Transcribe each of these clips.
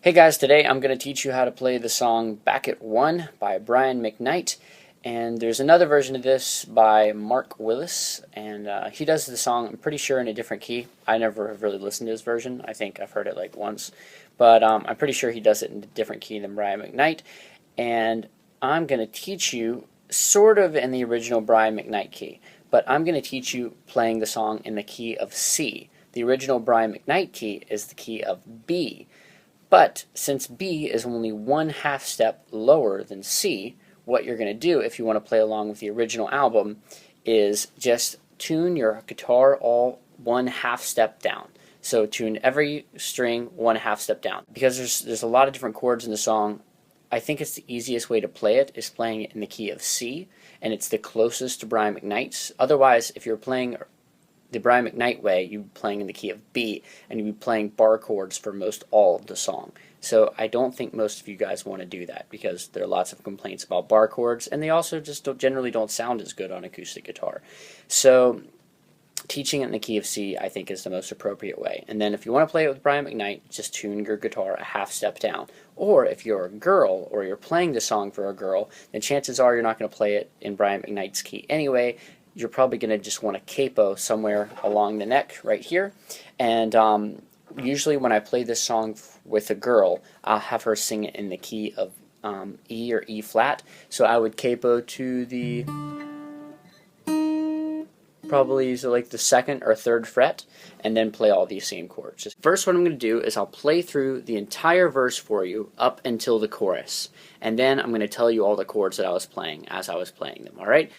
Hey guys, today I'm going to teach you how to play the song Back at One by Brian Mcknight. And there's another version of this by Mark Willis, and he does the song, I'm pretty sure, in a different key. I never have really listened to his version. I think I've heard it like once. But I'm pretty sure he does it in a different key than Brian Mcknight. And I'm going to teach you sort of in the original Brian Mcknight key. But I'm going to teach you playing the song in the key of C. The original Brian Mcknight key is the key of B. But since B is only 1/2 step lower than C, what you're going to do if you want to play along with the original album is just tune your guitar all 1/2 step down. So tune every string 1/2 step down. Because there's a lot of different chords in the song, I think it's the easiest way to play it is playing it in the key of C, and it's the closest to Brian Mcknight's. Otherwise, if you're playing the Brian Mcknight way, you'd be playing in the key of B, and you'd be playing bar chords for most all of the song. So I don't think most of you guys want to do that because there are lots of complaints about bar chords, and they also just generally don't sound as good on acoustic guitar. So teaching it in the key of C, I think, is the most appropriate way. And then if you want to play it with Brian Mcknight, just tune your guitar a 1/2 step down. Or if you're a girl, or you're playing the song for a girl, then chances are you're not going to play it in Brian Mcknight's key anyway. You're probably going to just want a capo somewhere along the neck right here. And usually when I play this song with a girl, I'll have her sing it in the key of E or E flat. So I would capo to the probably like the 2nd or 3rd fret, and then play all these same chords. First, what I'm going to do is I'll play through the entire verse for you up until the chorus, and then I'm going to tell you all the chords that I was playing as I was playing them. All right?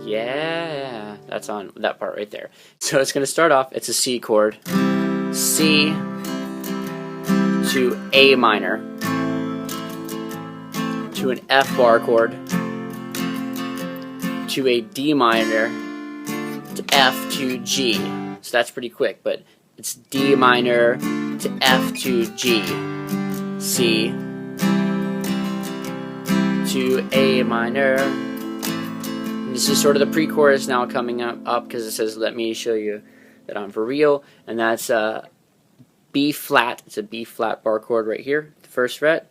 Yeah, that's on that part right there. So it's going to start off, it's a C chord, C to A minor, to an F bar chord, to a D minor, to F to G. So that's pretty quick, but it's D minor to F to G, C to A minor. This is sort of the pre-chorus now coming up because it says, let me show you that I'm for real. And that's B flat. It's a B flat bar chord right here, the 1st fret,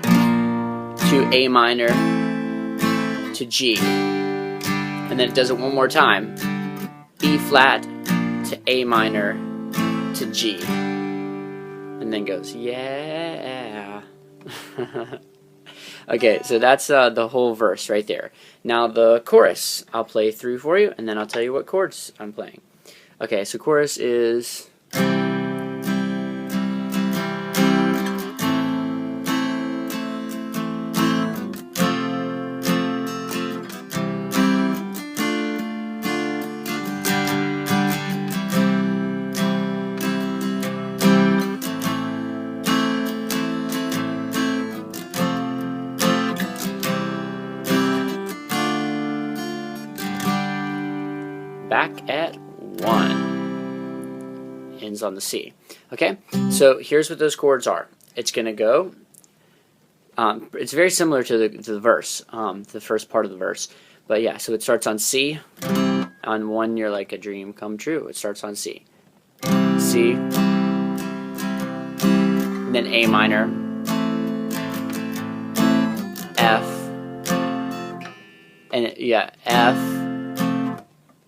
to A minor, to G. And then it does it one more time. B flat to A minor to G. And then goes, yeah. Okay, so that's the whole verse right there. Now the chorus, I'll play through for you, and then I'll tell you what chords I'm playing. Okay, so chorus is... Back at One ends on the C. Okay, so here's what those chords are. It's going to go, it's very similar to the verse, the first part of the verse. But yeah, so it starts on C. On One, you're like a dream come true. It starts on C. C. And then A minor. F. And yeah, F.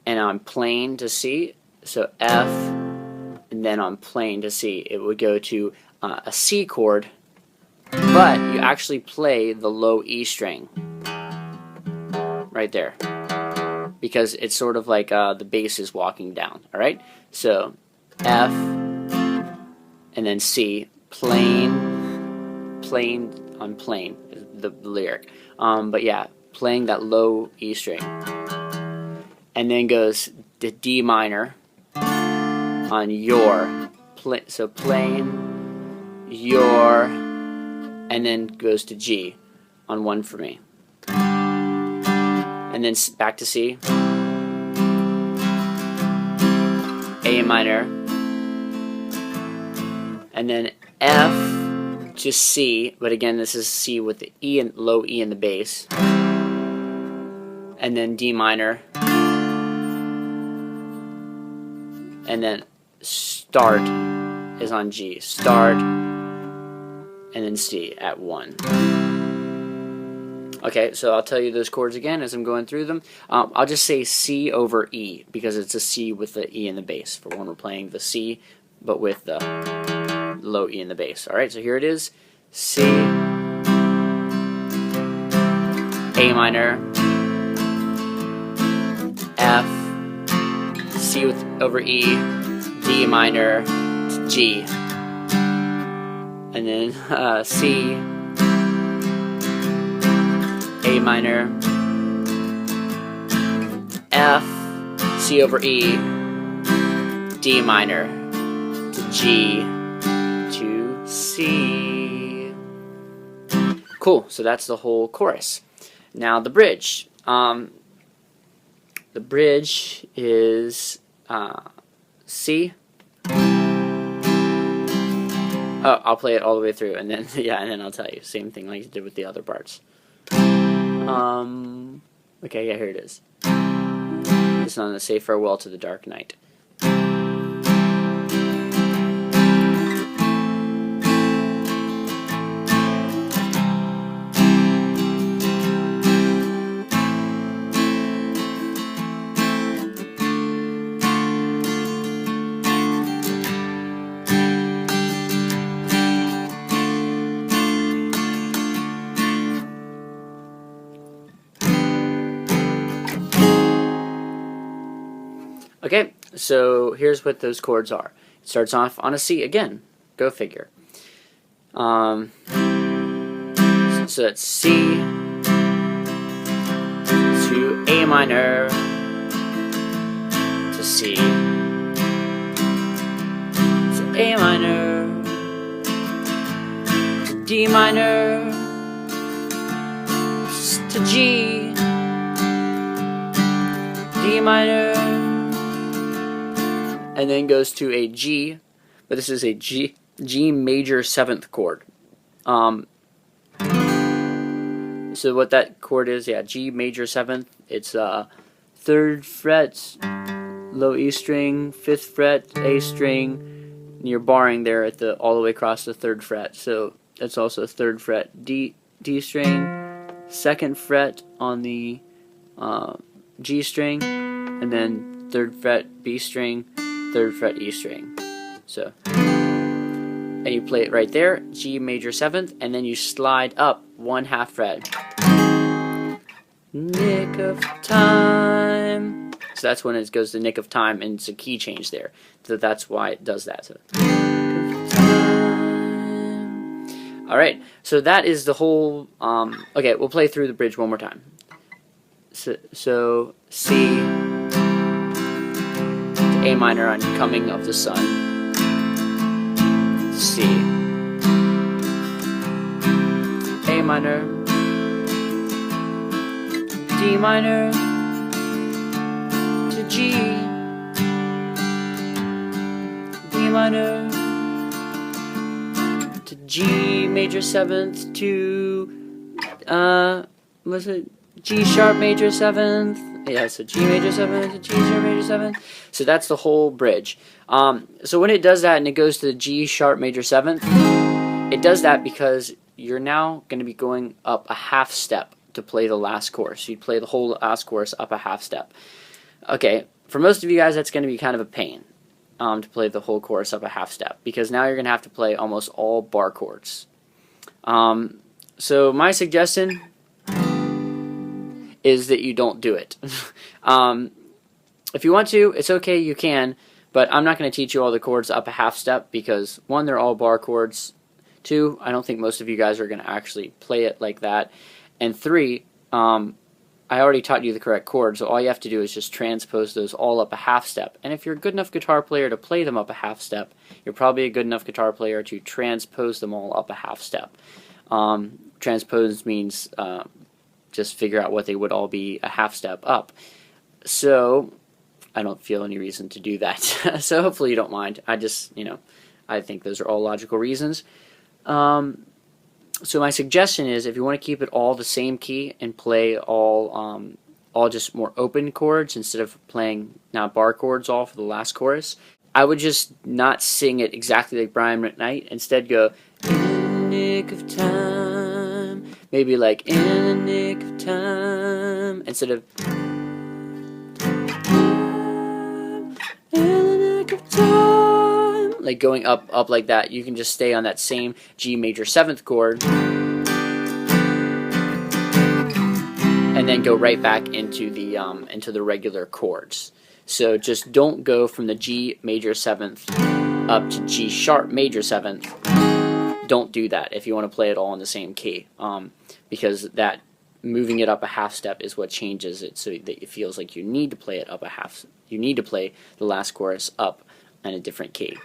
And on plane to C, so F, and then on plane to C, it would go to a C chord, but you actually play the low E string right there, because it's sort of like the bass is walking down, alright? So F, and then C, plane on plane, is the lyric, but yeah, playing that low E string. And then goes the D minor on your so playing your, and then goes to G on 1 for me, and then back to C, A minor, and then F to C, but again this is C with the E and low E in the bass, and then D minor, and then start is on G, start, and then C at 1. Okay, so I'll tell you those chords again as I'm going through them. I'll just say C over E because it's a C with the E in the bass for when we're playing the C but with the low E in the bass. Alright, so here it is. C, A minor, F, C with over E, D minor, to G, and then C, A minor, F, C over E, D minor, to G, to C. Cool, so that's the whole chorus. Now the bridge. The bridge is C. Oh, I'll play it all the way through, and then yeah, and then I'll tell you. Same thing like you did with the other parts. Okay, yeah, here it is. It's on the Say Farewell to the Dark Night. Okay, so here's what those chords are. It starts off on a C again. Go figure. So that's C to A minor to C to A minor to D minor to G, D minor, and then goes to a G, but this is a G major 7th chord. So what that chord is, yeah, G major 7th, it's 3rd fret, low E string, 5th fret, A string, and you're barring there at the all the way across the 3rd fret. So that's also 3rd fret D string, 2nd fret on the G string, and then 3rd fret B string, 3rd fret E string. So, and you play it right there, G major 7th, and then you slide up 1/2 fret. Nick of time. So that's when it goes to nick of time, and it's a key change there. So that's why it does that. So, alright, so that is the whole, okay, we'll play through the bridge one more time. So C to A minor on Coming of the Sun. C, A minor, D minor, to G, D minor, to G major 7th, to was it G sharp major 7th? Yeah, so G major 7th to G sharp major 7th. So that's the whole bridge. So when it does that and it goes to the G sharp major 7th, it does that because you're now going to be going up a 1/2 step to play the last chorus. You play the whole last chorus up a 1/2 step. Okay, for most of you guys that's going to be kind of a pain to play the whole chorus up a 1/2 step because now you're going to have to play almost all bar chords. So my suggestion is that you don't do it. If you want to, it's okay, you can, but I'm not going to teach you all the chords up a 1/2 step because 1, they're all bar chords, 2, I don't think most of you guys are going to actually play it like that, and 3, I already taught you the correct chords, so all you have to do is just transpose those all up a half step. And if you're a good enough guitar player to play them up a half step, you're probably a good enough guitar player to transpose them all up a half step. Transpose means just figure out what they would all be a half step up. So I don't feel any reason to do that. So hopefully you don't mind. I just, I think those are all logical reasons. So my suggestion is, if you want to keep it all the same key and play all just more open chords instead of playing now bar chords all for the last chorus, I would just not sing it exactly like Brian Mcknight. Instead go, in the nick of time, maybe like in the nick of time, instead of in the nick of time, like going up like that. You can just stay on that same G major 7th chord and then go right back into the regular chords. So just don't go from the G major 7th up to G sharp major 7th. Don't do that if you want to play it all in the same key, because that moving it up a half step is what changes it, so that it feels like you need to play it up a half. You need to play the last chorus up in a different key.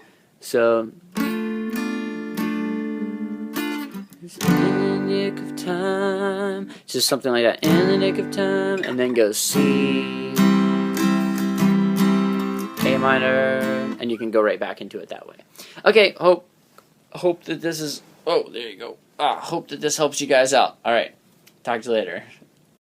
So in the nick of time, just something like that. In the nick of time, and then go C, A minor, and you can go right back into it that way. Okay, hope that this is. Oh, there you go. Hope that this helps you guys out. All right, talk to you later.